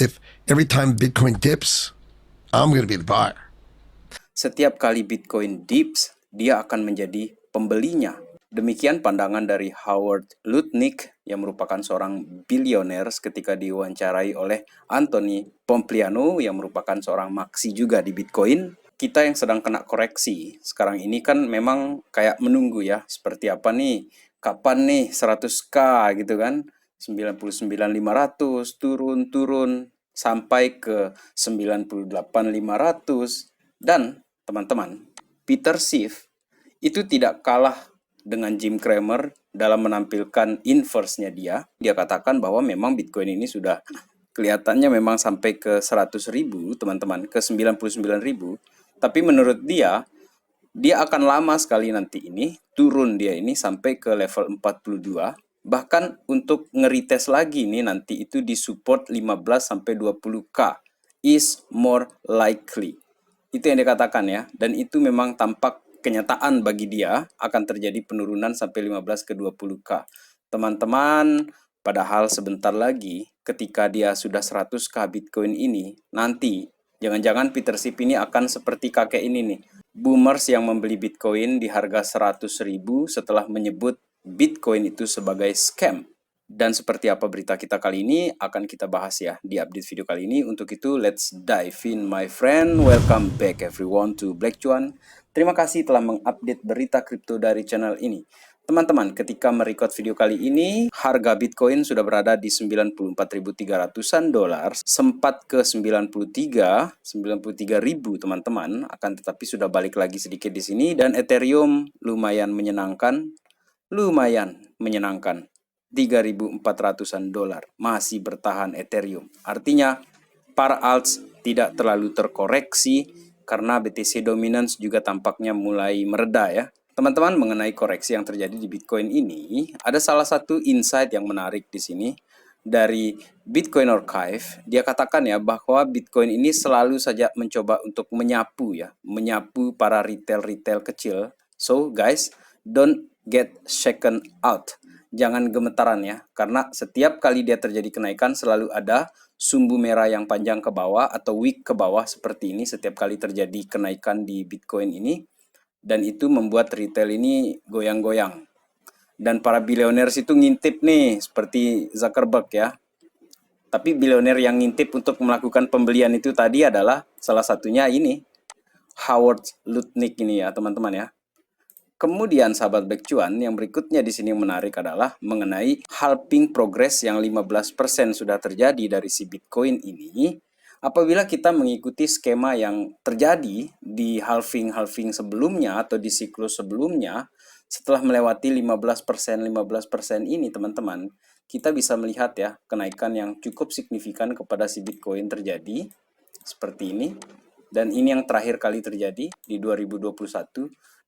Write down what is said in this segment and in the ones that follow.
if every time Bitcoin dips, I'm going to be the buyer. Setiap kali Bitcoin dips, dia akan menjadi pembelinya. Demikian pandangan dari Howard Lutnick yang merupakan seorang bilioner ketika diwawancarai oleh Anthony Pompliano yang merupakan seorang maksi juga di Bitcoin. Kita yang sedang kena koreksi sekarang ini kan memang kayak menunggu ya, seperti apa nih, kapan nih 100k gitu kan, 99.500 turun sampai ke 98.500. Dan teman-teman, Peter Schiff itu tidak kalah dengan Jim Cramer dalam menampilkan inverse-nya dia. Dia katakan bahwa memang Bitcoin ini sudah kelihatannya memang sampai ke 100.000 teman-teman, ke 99.000. Tapi menurut dia akan lama sekali nanti ini, turun dia ini sampai ke level 42. Bahkan untuk nge-retest lagi nih nanti itu di support 15-20k is more likely. Itu yang dikatakan ya, dan itu memang tampak kenyataan bagi dia akan terjadi penurunan sampai 15 ke 20k. Teman-teman, padahal sebentar lagi ketika dia sudah 100k Bitcoin ini, nanti jangan-jangan Peter Schiff ini akan seperti kakek ini nih. Boomers yang membeli Bitcoin di harga 100.000 setelah menyebut Bitcoin itu sebagai scam. Dan seperti apa berita kita kali ini akan kita bahas ya di update video kali ini. Untuk itu let's dive in my friend. Welcome back everyone to Black Cuan. Terima kasih telah mengupdate berita kripto dari channel ini. Teman-teman, ketika merecord video kali ini, harga Bitcoin sudah berada di 94.300-an dolar, sempat ke 93.000 teman-teman, akan tetapi sudah balik lagi sedikit di sini, dan Ethereum lumayan menyenangkan, 3.400-an dolar masih bertahan Ethereum. Artinya para alts tidak terlalu terkoreksi karena BTC dominance juga tampaknya mulai mereda ya. Teman-teman, mengenai koreksi yang terjadi di Bitcoin ini, ada salah satu insight yang menarik di sini dari Bitcoin Archive. Dia katakan ya bahwa Bitcoin ini selalu saja mencoba untuk menyapu para retail kecil. So guys, don't get shaken out. Jangan gemetaran ya, karena setiap kali dia terjadi kenaikan selalu ada sumbu merah yang panjang ke bawah atau wick ke bawah seperti ini setiap kali terjadi kenaikan di Bitcoin ini, dan itu membuat retail ini goyang-goyang. Dan para bilioner itu ngintip nih seperti Zuckerberg ya. Tapi bilioner yang ngintip untuk melakukan pembelian itu tadi adalah salah satunya ini Howard Lutnick ini ya teman-teman ya. Kemudian sahabat Black Cuan, yang berikutnya di sini yang menarik adalah mengenai halving progress yang 15% sudah terjadi dari si Bitcoin ini. Apabila kita mengikuti skema yang terjadi di halving sebelumnya atau di siklus sebelumnya, setelah melewati 15% ini teman-teman, kita bisa melihat ya kenaikan yang cukup signifikan kepada si Bitcoin terjadi seperti ini. Dan ini yang terakhir kali terjadi di 2021.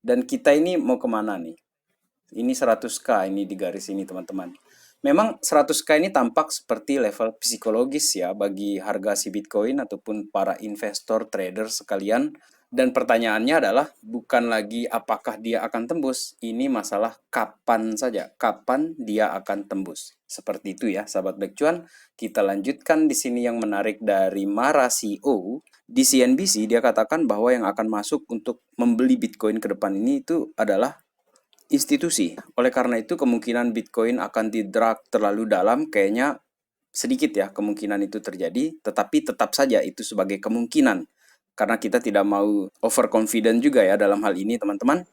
Dan kita ini mau kemana nih? Ini 100k ini di garis ini teman-teman. Memang 100k ini tampak seperti level psikologis ya bagi harga si Bitcoin ataupun para investor trader sekalian. Dan pertanyaannya adalah bukan lagi apakah dia akan tembus. Ini masalah kapan saja. Kapan dia akan tembus. Seperti itu ya sahabat Black Cuan. Kita lanjutkan di sini yang menarik dari Mara CEO. Di CNBC dia katakan bahwa yang akan masuk untuk membeli Bitcoin ke depan ini itu adalah institusi. Oleh karena itu kemungkinan Bitcoin akan di-drag terlalu dalam kayaknya sedikit ya kemungkinan itu terjadi, tetapi tetap saja itu sebagai kemungkinan. Karena kita tidak mau overconfident juga ya dalam hal ini teman-teman.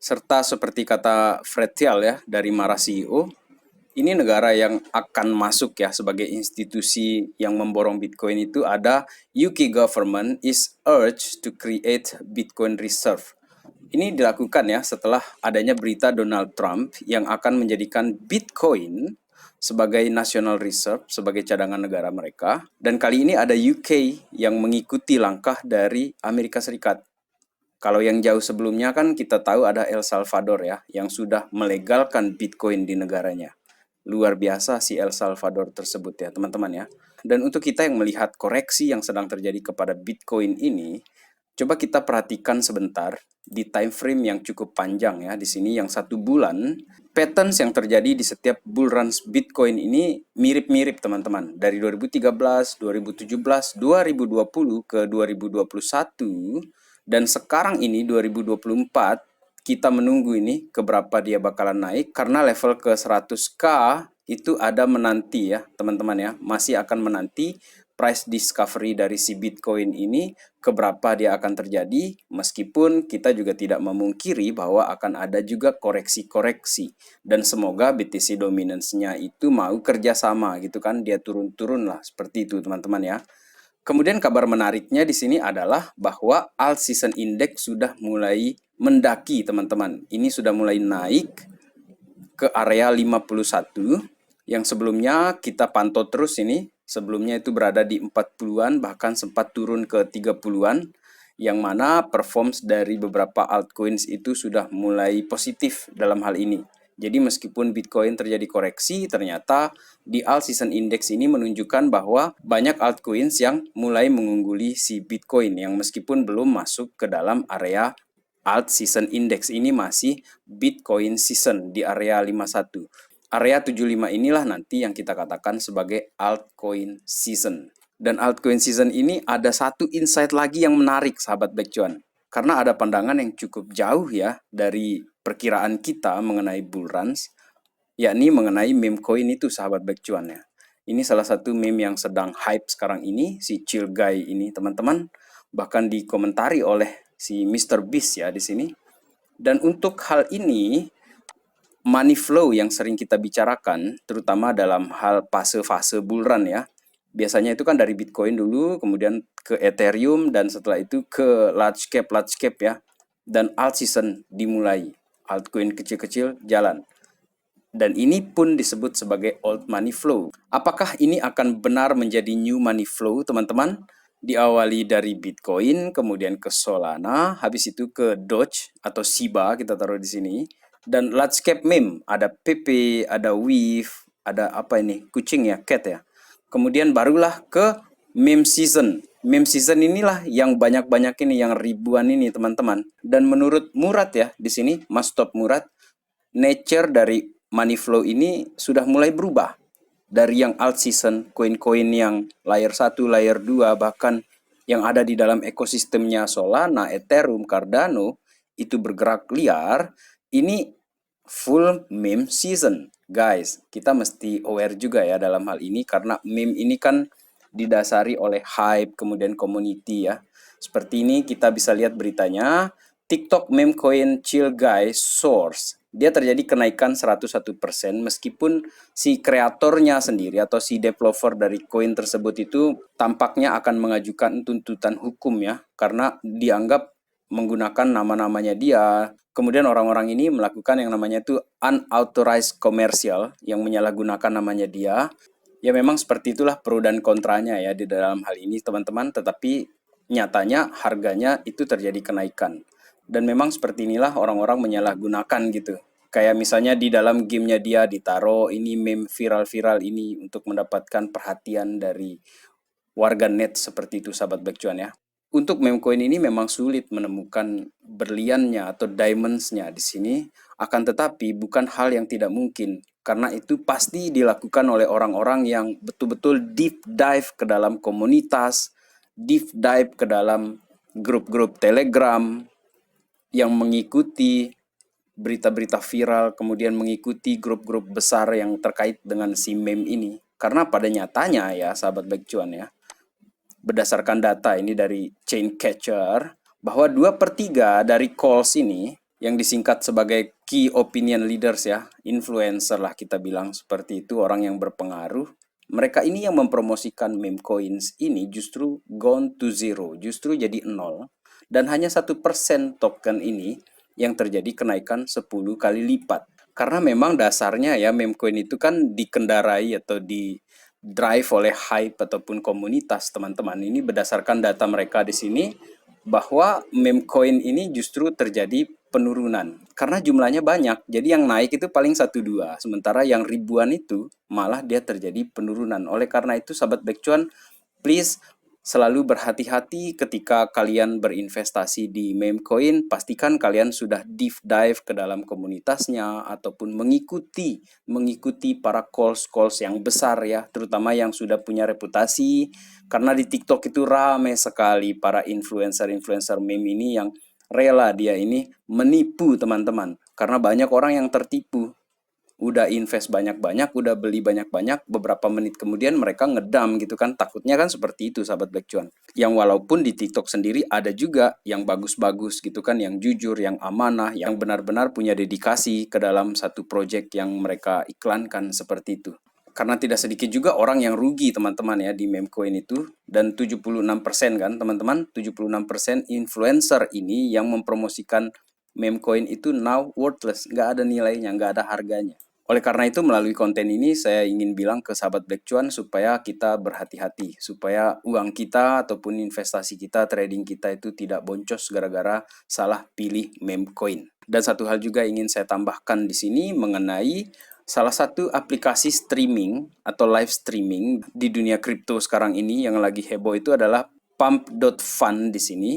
Serta seperti kata Fred Thiel ya dari Mara CEO, ini negara yang akan masuk ya sebagai institusi yang memborong Bitcoin itu ada UK government is urged to create Bitcoin reserve. Ini dilakukan ya setelah adanya berita Donald Trump yang akan menjadikan Bitcoin sebagai national reserve, sebagai cadangan negara mereka. Dan kali ini ada UK yang mengikuti langkah dari Amerika Serikat. Kalau yang jauh sebelumnya kan kita tahu ada El Salvador ya, yang sudah melegalkan Bitcoin di negaranya. Luar biasa si El Salvador tersebut ya teman-teman ya. Dan untuk kita yang melihat koreksi yang sedang terjadi kepada Bitcoin ini, Coba kita perhatikan sebentar di time frame yang cukup panjang ya. Di sini yang 1 bulan, patterns yang terjadi di setiap bull runs Bitcoin ini mirip-mirip teman-teman. Dari 2013, 2017, 2020 ke 2021 dan sekarang ini 2024 kita menunggu ini keberapa dia bakalan naik karena level ke 100k itu ada menanti ya teman-teman ya, masih akan menanti price discovery dari si Bitcoin ini keberapa dia akan terjadi, meskipun kita juga tidak memungkiri bahwa akan ada juga koreksi-koreksi dan semoga BTC dominance-nya itu mau kerjasama gitu kan, dia turun-turun lah seperti itu teman-teman ya. Kemudian kabar menariknya di sini adalah bahwa Alt Season Index sudah mulai mendaki teman-teman. Ini sudah mulai naik ke area 51 yang sebelumnya kita pantau terus ini. Sebelumnya itu berada di 40-an, bahkan sempat turun ke 30-an, yang mana performance dari beberapa altcoins itu sudah mulai positif dalam hal ini. Jadi meskipun Bitcoin terjadi koreksi, ternyata di Alt Season Index ini menunjukkan bahwa banyak altcoins yang mulai mengungguli si Bitcoin yang meskipun belum masuk ke dalam area Alt Season Index. Ini masih Bitcoin Season di area 51. Area 75 inilah nanti yang kita katakan sebagai altcoin season. Dan altcoin season ini ada satu insight lagi yang menarik sahabat Baekcuan. Karena ada pandangan yang cukup jauh ya dari perkiraan kita mengenai bull runs, yakni mengenai meme coin itu sahabat Baekcuan ya. Ini salah satu meme yang sedang hype sekarang ini, si Chill Guy ini teman-teman. Bahkan dikomentari oleh si Mr. Beast ya di sini. Dan untuk hal ini, money flow yang sering kita bicarakan, terutama dalam hal fase-fase bull run ya. Biasanya itu kan dari Bitcoin dulu, kemudian ke Ethereum, dan setelah itu ke large cap ya. Dan alt season dimulai, altcoin kecil-kecil jalan. Dan ini pun disebut sebagai old money flow. Apakah ini akan benar menjadi new money flow, teman-teman? Diawali dari Bitcoin, kemudian ke Solana, habis itu ke Doge atau Shiba kita taruh di sini. Dan large cap meme, ada PP, ada Weave, ada apa ini? Kucing ya, cat ya. Kemudian barulah ke meme season. Meme season inilah yang banyak-banyak ini, yang ribuan ini teman-teman. Dan menurut Murad ya, di sini Mas Top Murad, nature dari money flow ini sudah mulai berubah. Dari yang alt season, koin-koin yang layer 1, layer 2, bahkan yang ada di dalam ekosistemnya Solana, Ethereum, Cardano, itu bergerak liar, ini full meme season. Guys, kita mesti aware juga ya dalam hal ini, karena meme ini kan didasari oleh hype, kemudian community ya. Seperti ini kita bisa lihat beritanya, TikTok meme coin Chill Guy source. Dia terjadi kenaikan 101% meskipun si kreatornya sendiri atau si developer dari koin tersebut itu tampaknya akan mengajukan tuntutan hukum ya, karena dianggap menggunakan nama-namanya dia. Kemudian orang-orang ini melakukan yang namanya itu unauthorized commercial, yang menyalahgunakan namanya dia. Ya memang seperti itulah pro dan kontranya ya di dalam hal ini teman-teman, tetapi nyatanya harganya itu terjadi kenaikan. Dan memang seperti inilah orang-orang menyalahgunakan gitu. Kayak misalnya di dalam gamenya dia ditaruh ini meme viral-viral ini untuk mendapatkan perhatian dari warga net, seperti itu sahabat Baekcuan ya. Untuk meme coin ini memang sulit menemukan berliannya atau diamonds-nya di sini, akan tetapi bukan hal yang tidak mungkin, karena itu pasti dilakukan oleh orang-orang yang betul-betul deep dive ke dalam komunitas, deep dive ke dalam grup-grup Telegram, yang mengikuti berita-berita viral, kemudian mengikuti grup-grup besar yang terkait dengan si meme ini. Karena pada nyatanya ya sahabat Baekcuan ya, berdasarkan data ini dari Chaincatcher, bahwa 2/3 dari calls ini yang disingkat sebagai key opinion leaders ya, influencer lah kita bilang seperti itu, orang yang berpengaruh. Mereka ini yang mempromosikan meme coins ini justru gone to zero, justru jadi nol. Dan hanya 1% token ini yang terjadi kenaikan 10 kali lipat. Karena memang dasarnya ya meme coin itu kan dikendarai atau di drive oleh hype ataupun komunitas teman-teman. Ini berdasarkan data mereka di sini bahwa meme coin ini justru terjadi penurunan karena jumlahnya banyak. Jadi yang naik itu paling 1-2, sementara yang ribuan itu malah dia terjadi penurunan. Oleh karena itu sahabat Baekcuan, please Selalu berhati-hati ketika kalian berinvestasi di meme coin, pastikan kalian sudah deep dive ke dalam komunitasnya ataupun mengikuti para calls yang besar ya, terutama yang sudah punya reputasi. Karena di TikTok itu ramai sekali para influencer meme ini yang rela dia ini menipu teman-teman. Karena banyak orang yang tertipu. Udah invest banyak-banyak, udah beli banyak-banyak, beberapa menit kemudian mereka ngedam gitu kan. Takutnya kan seperti itu sahabat Black Cuan. Yang walaupun di TikTok sendiri ada juga yang bagus-bagus gitu kan, yang jujur, yang amanah, yang benar-benar punya dedikasi ke dalam satu project yang mereka iklankan seperti itu. Karena tidak sedikit juga orang yang rugi teman-teman ya di meme coin itu. Dan 76% kan teman-teman, 76% influencer ini yang mempromosikan meme coin itu now worthless, nggak ada nilainya, nggak ada harganya. Oleh karena itu, melalui konten ini saya ingin bilang ke sahabat Black Cuan supaya kita berhati-hati, supaya uang kita ataupun investasi kita, trading kita itu tidak boncos gara-gara salah pilih meme coin. Dan satu hal juga ingin saya tambahkan di sini mengenai salah satu aplikasi streaming atau live streaming di dunia kripto sekarang ini yang lagi heboh itu adalah Pump.fun di sini.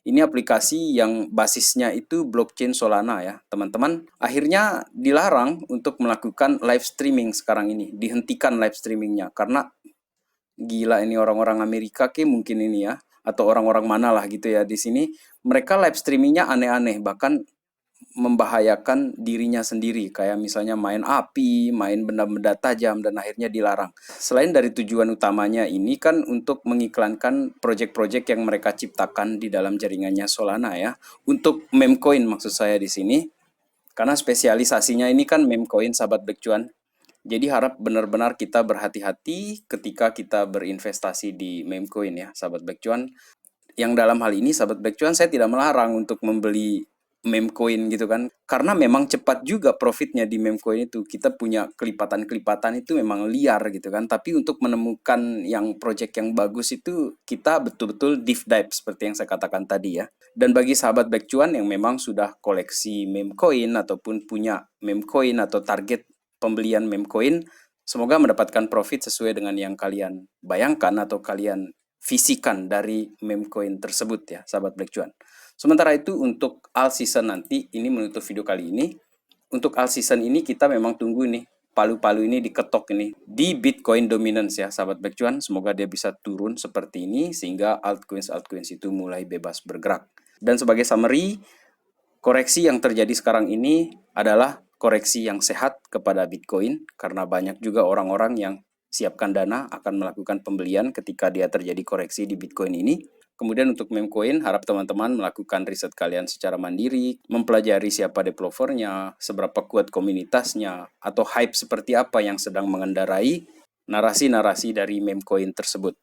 Ini aplikasi yang basisnya itu blockchain Solana ya, teman-teman. Akhirnya dilarang untuk melakukan live streaming sekarang ini. Dihentikan live streamingnya. Karena gila ini orang-orang Amerika mungkin ini ya. Atau orang-orang mana lah gitu ya di sini. Mereka live streamingnya aneh-aneh. Bahkan membahayakan dirinya sendiri, kayak misalnya main api, main benda-benda tajam, dan akhirnya dilarang. Selain dari tujuan utamanya ini kan untuk mengiklankan project-project yang mereka ciptakan di dalam jaringannya Solana ya, untuk meme coin maksud saya di sini, karena spesialisasinya ini kan meme coin sahabat Black Cuan. Jadi harap benar-benar kita berhati-hati ketika kita berinvestasi di meme coin ya sahabat Black Cuan. Yang dalam hal ini sahabat Black Cuan saya tidak melarang untuk membeli meme coin gitu kan, karena memang cepat juga profitnya di meme coin itu. Kita punya kelipatan-kelipatan itu memang liar gitu kan, tapi untuk menemukan yang project yang bagus itu kita betul-betul deep dive seperti yang saya katakan tadi ya. Dan bagi sahabat Black Cuan yang memang sudah koleksi meme coin ataupun punya meme coin atau target pembelian meme coin, semoga mendapatkan profit sesuai dengan yang kalian bayangkan atau kalian visikan dari meme coin tersebut ya sahabat Black Cuan. Sementara itu untuk all season nanti, ini menutup video kali ini. Untuk all season ini kita memang tunggu nih, palu-palu ini diketok ini di Bitcoin dominance ya sahabat Black Cuan. Semoga dia bisa turun seperti ini sehingga altcoins itu mulai bebas bergerak. Dan sebagai summary, koreksi yang terjadi sekarang ini adalah koreksi yang sehat kepada Bitcoin, karena banyak juga orang-orang yang siapkan dana akan melakukan pembelian ketika dia terjadi koreksi di Bitcoin ini. Kemudian untuk meme coin, harap teman-teman melakukan riset kalian secara mandiri, mempelajari siapa developernya, seberapa kuat komunitasnya, atau hype seperti apa yang sedang mengendarai narasi-narasi dari meme coin tersebut.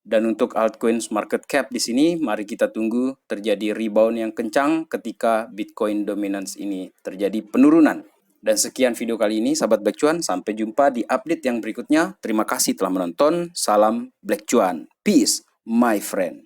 Dan untuk altcoins market cap di sini, mari kita tunggu terjadi rebound yang kencang ketika Bitcoin dominance ini terjadi penurunan. Dan sekian video kali ini, sahabat Black Cuan. Sampai jumpa di update yang berikutnya. Terima kasih telah menonton. Salam Black Cuan. Peace, my friend.